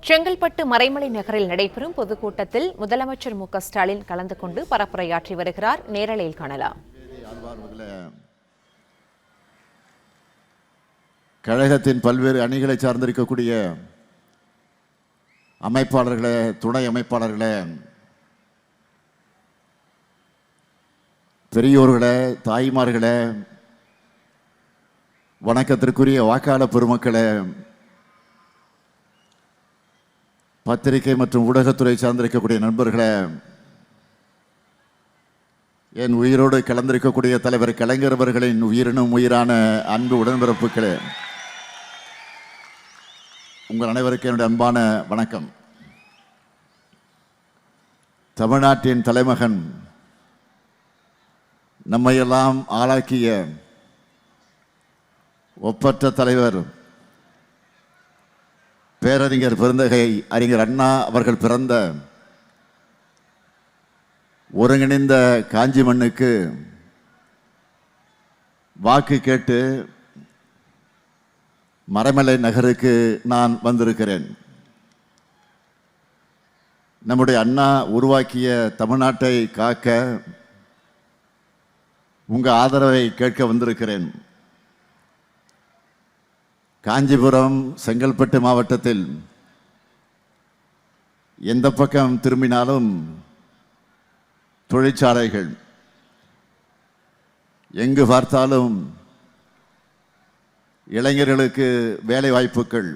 செங்கல்பட்டு மறைமலை நகரில் நடைபெறும் பொதுக்கூட்டத்தில் முதலமைச்சர் மு.க.ஸ்டாலின் கலந்து கொண்டு பரப்புரையாற்றி வருகிறார். நேரலையில் காணலாம். கழகத்தின் பல்வேறு அணிகளை சார்ந்திருக்கக்கூடிய அமைப்பாளர்களே, துணை அமைப்பாளர்களே, பெரியோர்களே, தாய்மார்களே, வணக்கத்திற்குரிய வாக்காளர் பெருமக்களே, பத்திரிகை மற்றும் ஊடகத்துறை சார்ந்திருக்கக்கூடிய நண்பர்களே, என் உயிரோடு கலந்திருக்கக்கூடிய தலைவர் கலைஞர் அவர்களின் உயிரினும் உயிரான அன்பு உடன்பிறப்புகளே, உங்கள் அனைவருக்கும் என்னுடைய அன்பான வணக்கம். தமிழ்நாட்டின் தலைமகன், நம்மையெல்லாம் ஆளாக்கிய ஒப்பற்ற தலைவர் பேரறிஞர் பெருந்தகை அறிஞர் அண்ணா அவர்கள் பிறந்த ஒருங்கிணைந்த காஞ்சி மண்ணுக்கு வாக்கு கேட்டு மறைமலை நகருக்கு நான் வந்திருக்கிறேன். நம்முடைய அண்ணா உருவாக்கிய தமிழ்நாட்டை காக்க உங்கள் ஆதரவை கேட்க வந்திருக்கிறேன். காஞ்சிபுரம், செங்கல்பட்டு மாவட்டத்தில் எந்த பக்கம் திரும்பினாலும் தொழிற்சாலைகள், எங்கு பார்த்தாலும் இளைஞர்களுக்கு வேலை வாய்ப்புகள்.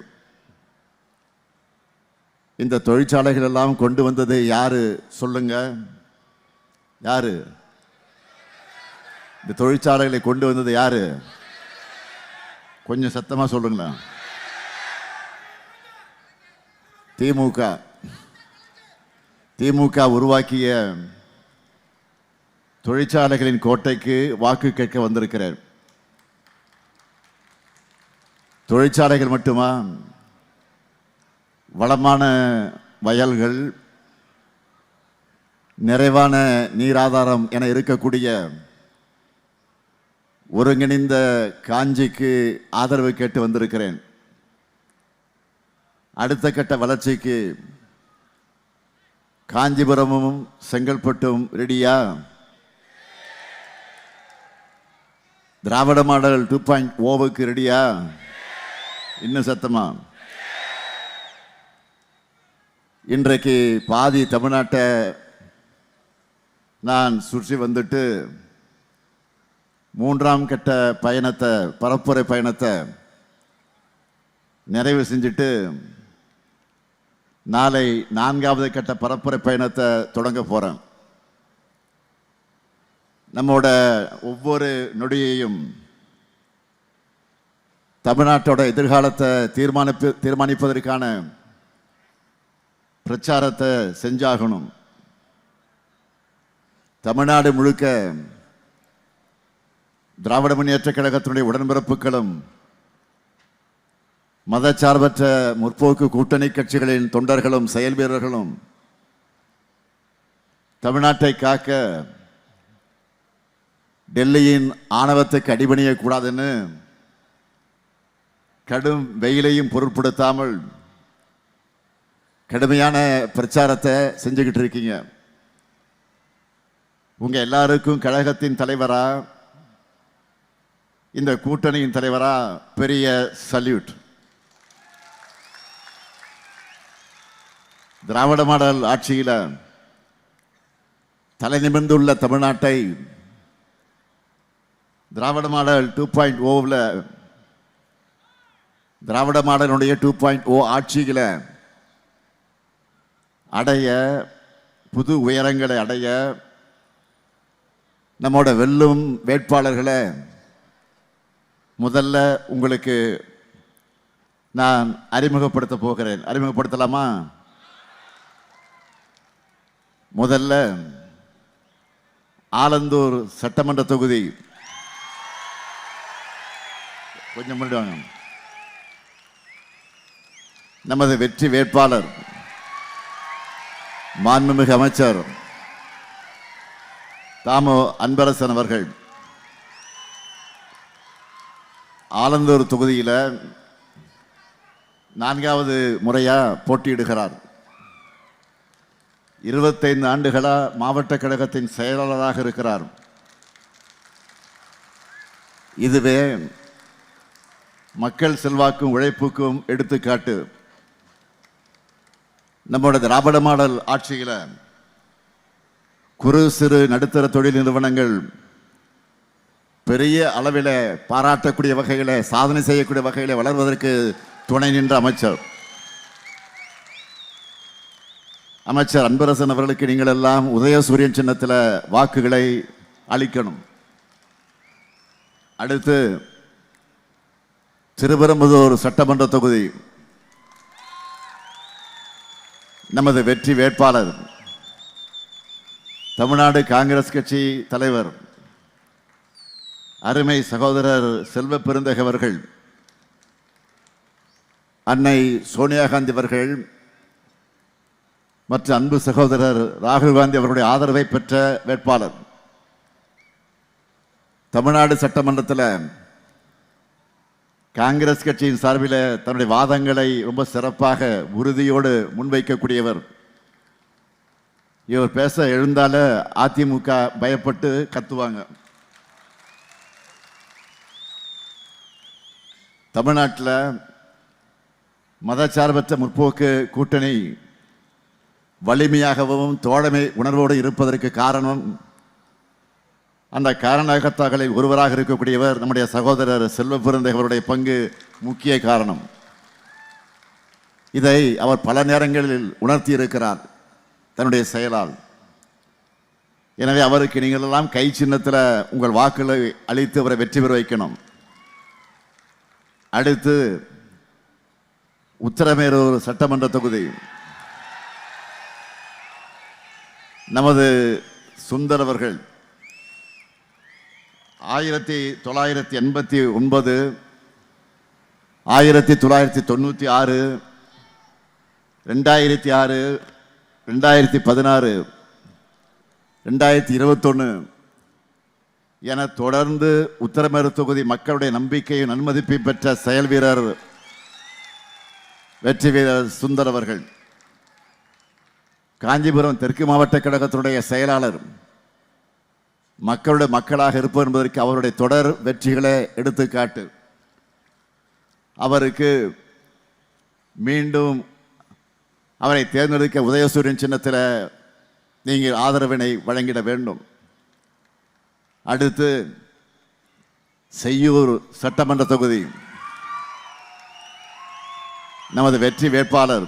இந்த தொழிற்சாலைகள் எல்லாம் கொண்டு வந்தது யாரு சொல்லுங்க? யாரு இந்த தொழிற்சாலைகளை கொண்டு வந்தது? யாரு? கொஞ்சம் சத்தமா சொல்லுங்களா. திமுக உருவாக்கிய தொழிற்சாலைகளின் கோட்டைக்கு வாக்கு கேட்க வந்திருக்கிறார். தொழிற்சாலைகள் மட்டுமா, வளமான வயல்கள், நிறைவான நீராதாரம் என இருக்கக்கூடிய ஒருங்கிணைந்த காஞ்சிக்கு ஆதரவு கேட்டு வந்திருக்கிறேன். அடுத்த கட்ட வளர்ச்சிக்கு காஞ்சிபுரமும் செங்கல்பட்டும் ரெடியா? திராவிட மாடல் 2.0க்கு ரெடியா? இன்னும் சத்தமா. இன்றைக்கு பாதி தமிழ்நாட்டை நான் சுற்றி வந்துட்டு மூன்றாம் கட்ட பயணத்தை, பரப்புரை பயணத்தை நிறைவு செஞ்சுட்டு நாளை 4வது கட்ட பரப்புரை பயணத்தை தொடங்க போறேன். நம்மோட ஒவ்வொரு நொடியையும் தமிழ்நாட்டோட எதிர்காலத்தை தீர்மானிப்பதற்கான பிரச்சாரத்தை செஞ்சாகணும். தமிழ்நாடு முழுக்க திராவிட முன்னேற்ற கழகத்தினுடைய உடன்பிறப்புகளும் மதச்சார்பற்ற முற்போக்கு கூட்டணி கட்சிகளின் தொண்டர்களும் செயல் வீரர்களும் தமிழ்நாட்டை காக்க டெல்லியின் ஆணவத்துக்கு அடிபணியக்கூடாதுன்னு கடும் வெயிலையும் பொருட்படுத்தாமல் கடுமையான பிரச்சாரத்தை செஞ்சுக்கிட்டு இருக்கீங்க. உங்க எல்லாருக்கும் கழகத்தின் தலைவரா, இந்த கூட்டணியின் தலைவரா பெரிய சல்யூட். திராவிட மாடல் ஆட்சியில் தலை நிமிர்ந்துள்ள தமிழ்நாட்டை திராவிட மாடல் 2.0ல, திராவிட மாடலுடைய 2.0 ஆட்சியில் அடைய, புது உயரங்களை அடைய நம்மோட வெல்லும் வேட்பாளர்களை முதல்ல உங்களுக்கு நான் அறிமுகப்படுத்த போகிறேன். அறிமுகப்படுத்தலாமா? முதல்ல ஆலந்தூர் சட்டமன்ற தொகுதி, கொஞ்சம் முன்னாடி நமது வெற்றி வேட்பாளர் மாண்புமிகு அமைச்சர் தாமோ அன்பரசன் அவர்கள். ஆலந்தூர் தொகுதியில் 4வது முறையா போட்டியிடுகிறார். 25 ஆண்டுகளா மாவட்ட கழகத்தின் செயலாளராக இருக்கிறார். இதுவே மக்கள் செல்வாக்கும் உழைப்புக்கும் எடுத்துக்காட்டு. நம்முடைய திராவிட மாடல் ஆட்சியில் குறு சிறு நடுத்தர தொழில் நிறுவனங்கள் பெரிய அளவில் பாராட்டக்கூடிய வகையில், சாதனை செய்யக்கூடிய வகையில் வளர்வதற்கு துணை நின்ற அமைச்சர் அன்பரசன் அவர்களுக்கு நீங்கள் எல்லாம் உதயசூரியன் சின்னத்தில் வாக்குகளை அளிக்கணும். அடுத்து திருப்பெரும்புதூர் சட்டமன்ற தொகுதி நமது வெற்றி வேட்பாளர் தமிழ்நாடு காங்கிரஸ் கட்சி தலைவர் அருமை சகோதரர் செல்வ பெருந்தகை அவர்கள், அன்னை சோனியா காந்தி அவர்கள் மற்றும் அன்பு சகோதரர் ராகுல் காந்தி அவர்களுடைய ஆதரவை பெற்ற வேட்பாளர். தமிழ்நாடு சட்டமன்றத்தில் காங்கிரஸ் கட்சியின் சார்பில் தன்னுடைய வாதங்களை ரொம்ப சிறப்பாக உறுதியோடு முன்வைக்கக்கூடியவர். இவர் பேச எழுந்தால அதிமுக பயப்பட்டு கத்துவாங்க. தமிழ்நாட்டில் மதச்சார்பற்ற முற்போக்கு கூட்டணி வலிமையாகவும் தோழமை உணர்வோடு இருப்பதற்கு காரணம், அந்த காரணகர்த்தாக்களில் ஒருவராக இருக்கக்கூடியவர் நம்முடைய சகோதரர் செல்வ பெருந்தகை அவருடைய பங்கு முக்கிய காரணம். இதை அவர் பல நேரங்களில் உணர்த்தி இருக்கிறார் தன்னுடைய செயலால். எனவே அவருக்கு நீங்கள் எல்லாம் கை சின்னத்தில் உங்கள் வாக்குகளை அளித்து அவரை வெற்றி பெற வைக்கணும். அடுத்து உத்தரமேரூர் சட்டமன்ற தொகுதி நமது சுந்தர் அவர்கள் 1989, 1996, 2006, 2016, 2021 என தொடர்ந்து உத்தரமேரூர் தொகுதி மக்களுடைய நம்பிக்கையும் நன்மதிப்பையும் பெற்ற செயல் வீரர் வெற்றி வீரர் சுந்தர் அவர்கள். காஞ்சிபுரம் தெற்கு மாவட்ட கழகத்தினுடைய செயலாளர். மக்களுடைய மக்களாக இருப்போம் என்பதற்கு அவருடைய தொடர் வெற்றிகளை எடுத்துக்காட்டு. அவருக்கு மீண்டும் அவரை தேர்ந்தெடுக்க உதயசூரியன் சின்னத்தில் நீங்கள் ஆதரவினை வழங்கிட வேண்டும். அடுத்து செய்யூர் சட்டமன்ற தொகுதி நமது வெற்றி வேட்பாளர்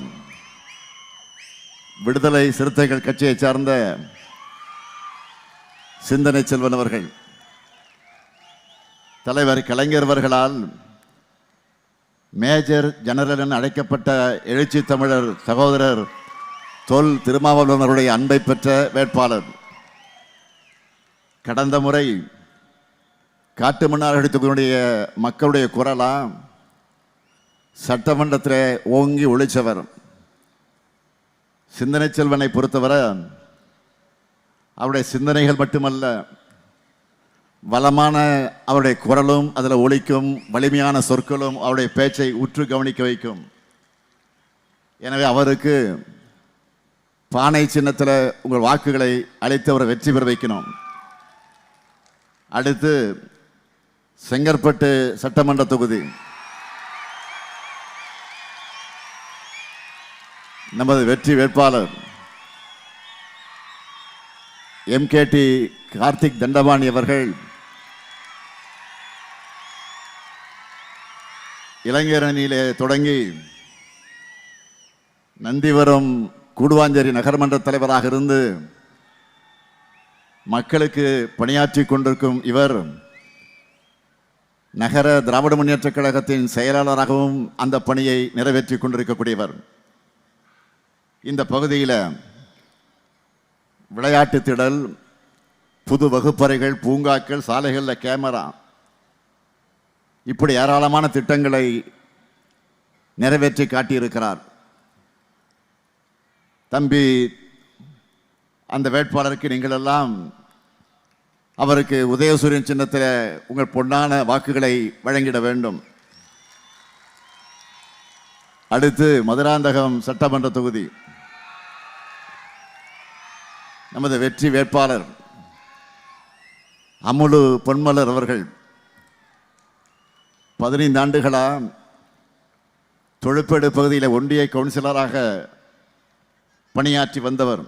விடுதலை சிறுத்தைகள் கட்சியைச் சார்ந்த சிந்தனை செல்வன் அவர்கள். தலைவர் கலைஞர் அவர்களால் மேஜர் ஜெனரல் என அழைக்கப்பட்ட எழுச்சி தமிழர் சகோதரர் தொல் திருமாவளவன் அவருடைய அன்பை பெற்ற வேட்பாளர். கடந்த முறை காட்டு மன்னார்குடி தொகுதியுடைய மக்களுடைய குரலா சட்டமன்றத்தில் ஓங்கி ஒழிச்சவர். சிந்தனை செல்வனை பொறுத்தவரை அவருடைய சிந்தனைகள் மட்டுமல்ல, வளமான அவருடைய குரலும் அதில் ஒலிக்கும், வலிமையான சொற்களும் அவருடைய பேச்சை உற்று கவனிக்க வைக்கும். எனவே அவருக்கு பானை சின்னத்தில் உங்கள் வாக்குகளை அளித்து அவரை வெற்றி பெற வைக்கணும். அடுத்து செங்கற்பட்டு சட்டமன்ற தொகுதி நமது வெற்றி வேட்பாளர் MKT கார்த்திக் தண்டபாணி அவர்கள் இளைஞரணியிலே தொடங்கி நந்திவரம் கூடுவாஞ்சேரி நகர்மன்ற தலைவராக இருந்து மக்களுக்கு பணியாற்றி கொண்டிருக்கும் இவர் நகர திராவிட முன்னேற்றக் கழகத்தின் செயலாளராகவும் அந்த பணியை நிறைவேற்றி கொண்டிருக்கக்கூடியவர். இந்த பகுதியில் விளையாட்டு திடல், புது வகுப்பறைகள், பூங்காக்கள், சாலைகளில் கேமரா, இப்படி ஏராளமான திட்டங்களை நிறைவேற்றி காட்டியிருக்கிறார். தம்பி அந்த வேட்பாளருக்கு நீங்கள் எல்லாம் அவருக்கு உதயசூரியன் சின்னத்தில் உங்கள் பொன்னான வாக்குகளை வழங்கிட வேண்டும். அடுத்து மதுராந்தகம் சட்டமன்ற தொகுதி நமது வெற்றி வேட்பாளர் அமுலு பொன்மலர் அவர்கள் 15 ஆண்டுகளா தொழுப்பேடு பகுதியில் ஒன்றிய கவுன்சிலராக பணியாற்றி வந்தவர்.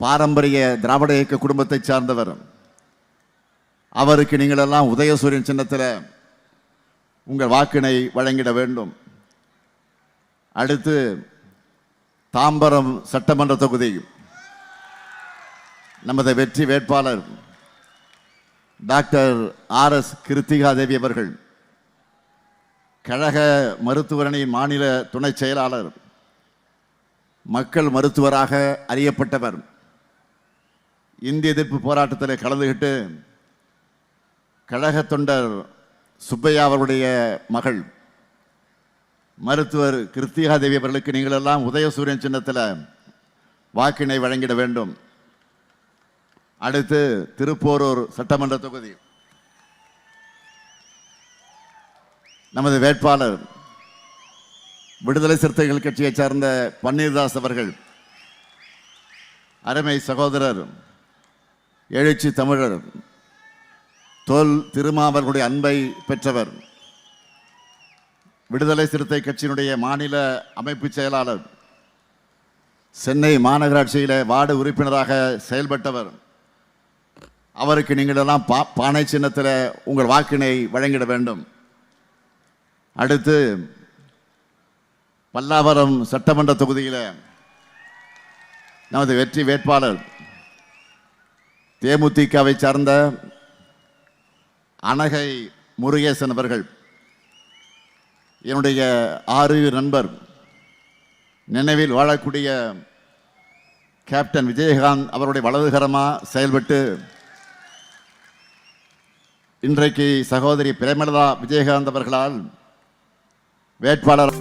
பாரம்பரிய திராவிட இயக்க குடும்பத்தை சார்ந்தவர். அவருக்கு நீங்களெல்லாம் உதயசூரியன் சின்னத்தில் உங்கள் வாக்கினை வழங்கிட வேண்டும். அடுத்து தாம்பரம் சட்டமன்ற தொகுதி நமது வெற்றி வேட்பாளர் டாக்டர் RS கிருத்திகா தேவி அவர்கள் கழக மருத்துவரணியின் மாநில துணை செயலாளர், மக்கள் மருத்துவராக அறியப்பட்டவர். இந்திய எதிர்ப்பு போராட்டத்தில் கலந்துகிட்டு கழக தொண்டர் சுப்பையா அவருடைய மகள் மருத்துவர் கிருத்திகா தேவி அவர்களுக்கு நீங்களெல்லாம் உதயசூரியன் சின்னத்தில் வாக்கினை வழங்கிட வேண்டும். அடுத்து திருப்போரூர் சட்டமன்ற தொகுதி நமது வேட்பாளர் விடுதலை சிறுத்தைகள் கட்சியைச் சார்ந்த பன்னீர்தாஸ் அவர்கள், அருமை சகோதரர் எழுச்சி தமிழர் தொல் திருமாவர்களுடைய அன்பை பெற்றவர். விடுதலை சிறுத்தை கட்சியினுடைய மாநில அமைப்பு செயலாளர், சென்னை மாநகராட்சியில் வார்டு உறுப்பினராக செயல்பட்டவர். அவருக்கு நீங்களெல்லாம் பானை சின்னத்தில் உங்கள் வாக்கினை வழங்கிட வேண்டும். அடுத்து பல்லாவரம் சட்டமன்ற தொகுதியில் நமது வெற்றி வேட்பாளர் தேமுதிகவை சார்ந்த அனகை முருகேசன் அவர்கள், என்னுடைய ஆறு நண்பர், நினைவில் வாழக்கூடிய கேப்டன் விஜயகாந்த் அவருடைய வலதுகரமாக செயல்பட்டு இன்றைக்கு சகோதரி பிரேமலதா விஜயகாந்த் அவர்களால் வேட்பாளர்